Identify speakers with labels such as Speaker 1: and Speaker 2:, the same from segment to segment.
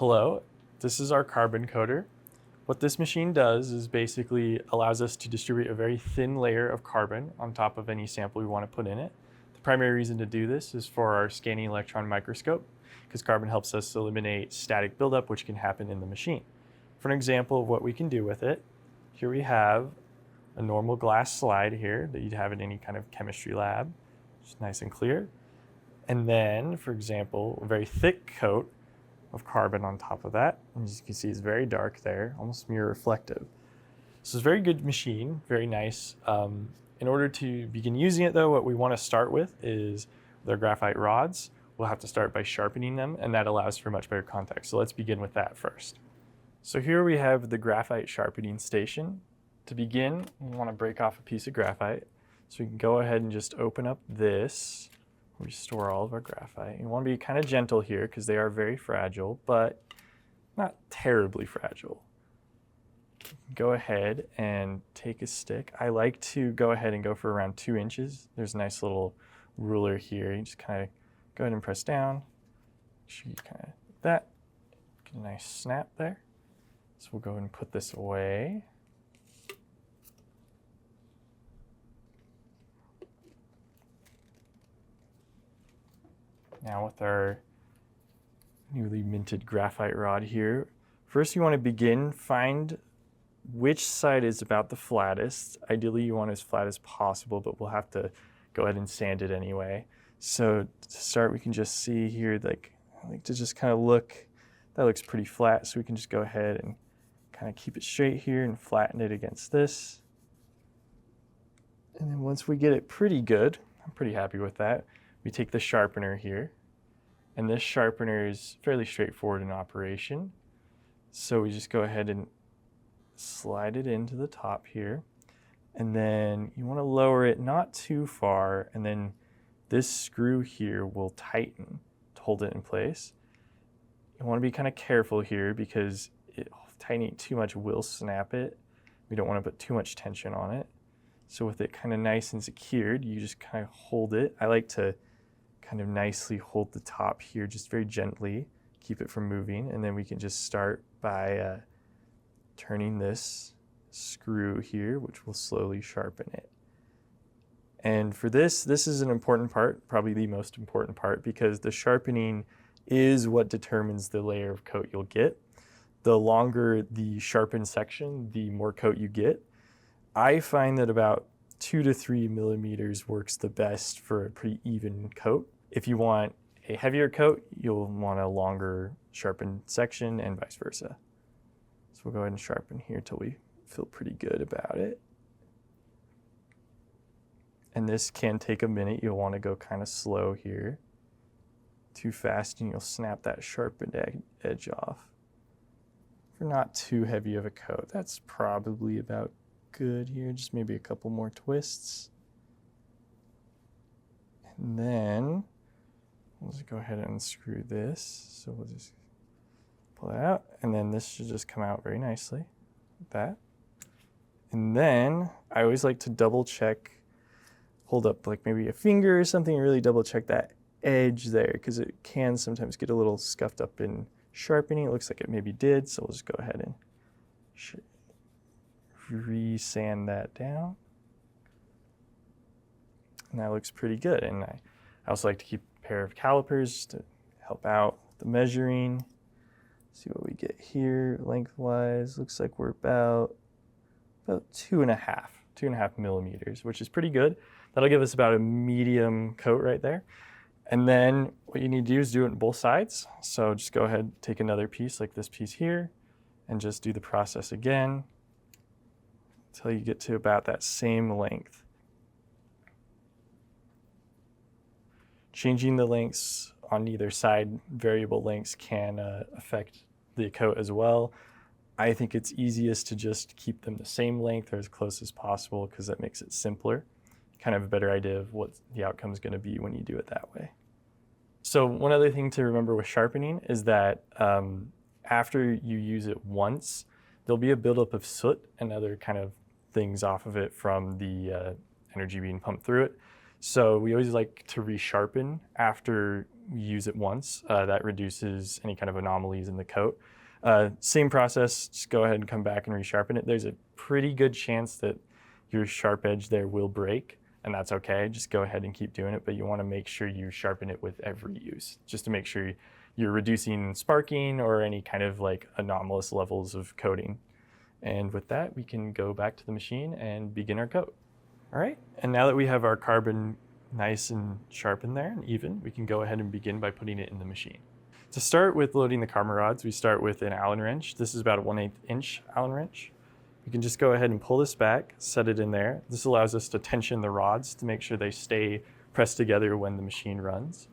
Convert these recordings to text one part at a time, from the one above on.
Speaker 1: Hello, this is our carbon coater. What this machine does is basically allows us to distribute a very thin layer of carbon on top of any sample we want to put in it. The primary reason to do this is for our scanning electron microscope, because carbon helps us eliminate static buildup, which can happen in the machine. For an example of what we can do with it, here we have a normal glass slide here that you'd have in any kind of chemistry lab, just nice and clear. And then, for example, a very thick coat of carbon on top of that. And as you can see, it's very dark there, almost mirror reflective. So it's a very good machine, very nice. In order to begin using it though, what we want to start with is their graphite rods. We'll have to start by sharpening them, and that allows for much better contact. So let's begin with that first. So here we have the graphite sharpening station. To begin, we want to break off a piece of graphite. So we can go ahead and just open up this. We store all of our graphite. You want to be kind of gentle here because they are very fragile, but not terribly fragile. Go ahead and take a stick. I like to go ahead and go for around 2 inches. There's a nice little ruler here. You just kind of go ahead and press down. Make sure you kind of like that. Get a nice snap there. So we'll go ahead and put this away. Now with our newly minted graphite rod here, first you want to find which side is about the flattest. Ideally you want it as flat as possible, but we'll have to go ahead and sand it anyway. So to start, we can just see here, I like to just kind of look, that looks pretty flat, so we can just go ahead and kind of keep it straight here and flatten it against this. And then once we get it pretty good, I'm pretty happy with that, we take the sharpener here, and this sharpener is fairly straightforward in operation. So we just go ahead and slide it into the top here, and then you want to lower it not too far, and then this screw here will tighten to hold it in place. You want to be kind of careful here because tightening it too much will snap it. We don't want to put too much tension on it. So with it kind of nice and secured, you just kind of hold it. I like to kind of nicely hold the top here, just very gently, keep it from moving, and then we can just start by turning this screw here, which will slowly sharpen it. And for this is an important part, probably the most important part, because the sharpening is what determines the layer of coat you'll get. The longer the sharpened section, the more coat you get. I find that about 2 to 3 millimeters works the best for a pretty even coat. If you want a heavier coat, you'll want a longer sharpened section and vice versa. So we'll go ahead and sharpen here till we feel pretty good about it. And this can take a minute. You'll want to go kind of slow here. Too fast and you'll snap that sharpened edge off. For not too heavy of a coat, that's probably about good here. Just maybe a couple more twists. And then we'll just go ahead and unscrew this. So we'll just pull that out, and then this should just come out very nicely, like that. And then I always like to double check, hold up like maybe a finger or something, and really double check that edge there, because it can sometimes get a little scuffed up in sharpening. It looks like it maybe did, so we'll just go ahead and re-sand that down. And that looks pretty good. And I also like to keep a pair of calipers to help out the measuring. See what we get here lengthwise. Looks like we're about 2.5 millimeters, which is pretty good. That'll give us about a medium coat right there. And then what you need to do is do it on both sides. So just go ahead, take another piece like this piece here, and just do the process again until you get to about that same length. Changing the lengths on either side, variable lengths, can affect the coat as well. I think it's easiest to just keep them the same length or as close as possible, because that makes it simpler. Kind of a better idea of what the outcome is going to be when you do it that way. So one other thing to remember with sharpening is that after you use it once, there'll be a buildup of soot and other kind of things off of it from the energy being pumped through it. So we always like to resharpen after use it once. That reduces any kind of anomalies in the coat. Same process, just go ahead and come back and resharpen it. There's a pretty good chance that your sharp edge there will break, and that's okay. Just go ahead and keep doing it, but you want to make sure you sharpen it with every use, just to make sure you're reducing sparking or any kind of like anomalous levels of coating. And with that, we can go back to the machine and begin our coat. All right, and now that we have our carbon nice and sharpened there and even, we can go ahead and begin by putting it in the machine. To start with loading the carbon rods, we start with an Allen wrench. This is about a 1/8 inch Allen wrench. We can just go ahead and pull this back, set it in there. This allows us to tension the rods to make sure they stay pressed together when the machine runs.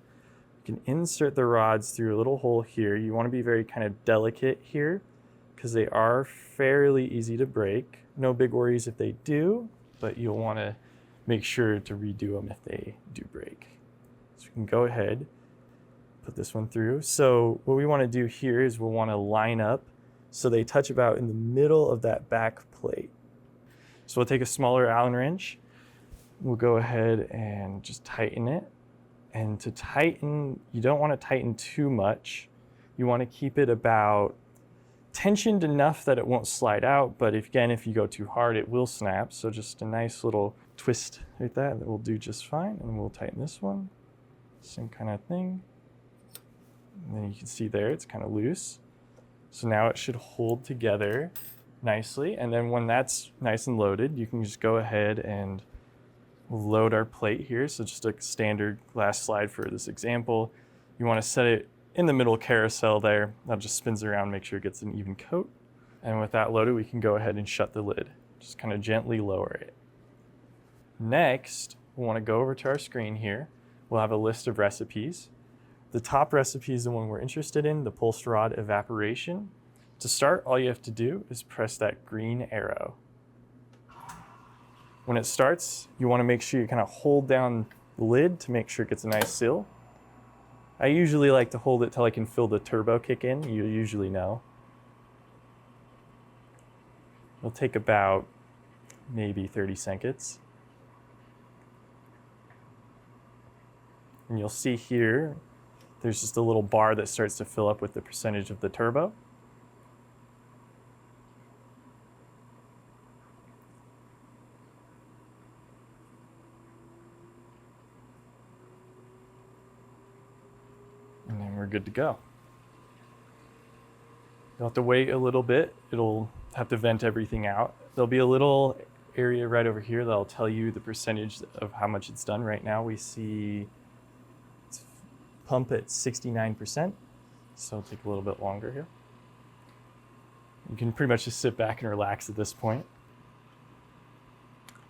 Speaker 1: You can insert the rods through a little hole here. You want to be very kind of delicate here because they are fairly easy to break. No big worries if they do, but you'll want to make sure to redo them if they do break. So we can go ahead, put this one through. So what we want to do here is we'll want to line up so they touch about in the middle of that back plate. So we'll take a smaller Allen wrench. We'll go ahead and just tighten it. And to tighten, you don't want to tighten too much. You want to keep it about tensioned enough that it won't slide out, but if you go too hard, it will snap. So just a nice little twist like that will do just fine. And we'll tighten this one, same kind of thing. And then you can see there, it's kind of loose. So now it should hold together nicely. And then when that's nice and loaded, you can just go ahead and load our plate here. So just a standard glass slide for this example. You want to set it in the middle carousel there. That just spins around, make sure it gets an even coat. And with that loaded, we can go ahead and shut the lid. Just kind of gently lower it. Next, we want to go over to our screen here. We'll have a list of recipes. The top recipe is the one we're interested in, the pulsed rod evaporation. To start, all you have to do is press that green arrow. When it starts, you want to make sure you kind of hold down the lid to make sure it gets a nice seal. I usually like to hold it till I can feel the turbo kick in. You usually know. It'll take about maybe 30 seconds. And you'll see here, there's just a little bar that starts to fill up with the percentage of the turbo. And then we're good to go. You'll have to wait a little bit. It'll have to vent everything out. There'll be a little area right over here that'll tell you the percentage of how much it's done. Right now we see it's pump at 69%, so it'll take a little bit longer here. You can pretty much just sit back and relax at this point.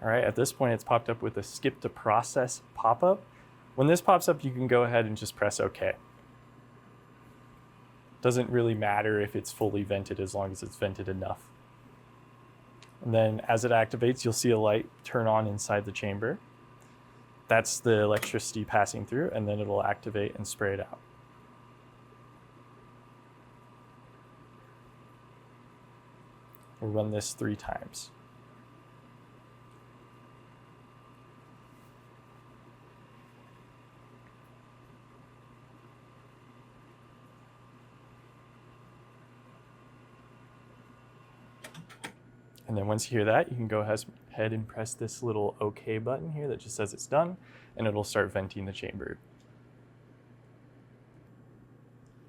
Speaker 1: All right, at this point it's popped up with a skip to process pop-up. When this pops up, you can go ahead and just press OK. Doesn't really matter if it's fully vented as long as it's vented enough. And then as it activates, you'll see a light turn on inside the chamber. That's the electricity passing through, and then it'll activate and spray it out. We'll run this 3 times. And then once you hear that, you can go ahead and press this little OK button here that just says it's done, and it'll start venting the chamber.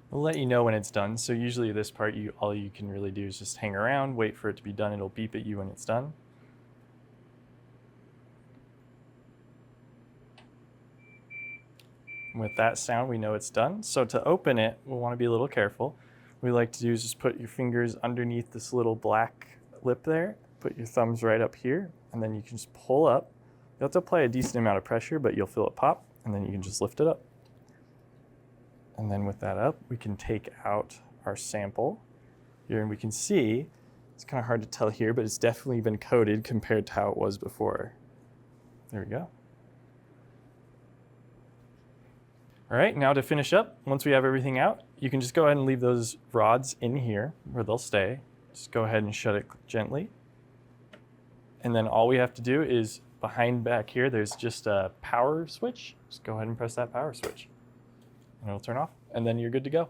Speaker 1: It'll let you know when it's done. So usually this part, all you can really do is just hang around, wait for it to be done. It'll beep at you when it's done. And with that sound, we know it's done. So to open it, we'll want to be a little careful. What we like to do is just put your fingers underneath this little black lip there, put your thumbs right up here, and then you can just pull up. You'll have to apply a decent amount of pressure, but you'll feel it pop, and then you can just lift it up. And then with that up, we can take out our sample here, and we can see, it's kind of hard to tell here, but it's definitely been coated compared to how it was before. There we go. All right, now to finish up, once we have everything out, you can just go ahead and leave those rods in here where they'll stay. Just go ahead and shut it gently. And then all we have to do is behind back here, there's just a power switch. Just go ahead and press that power switch. and it'll turn off, and then you're good to go.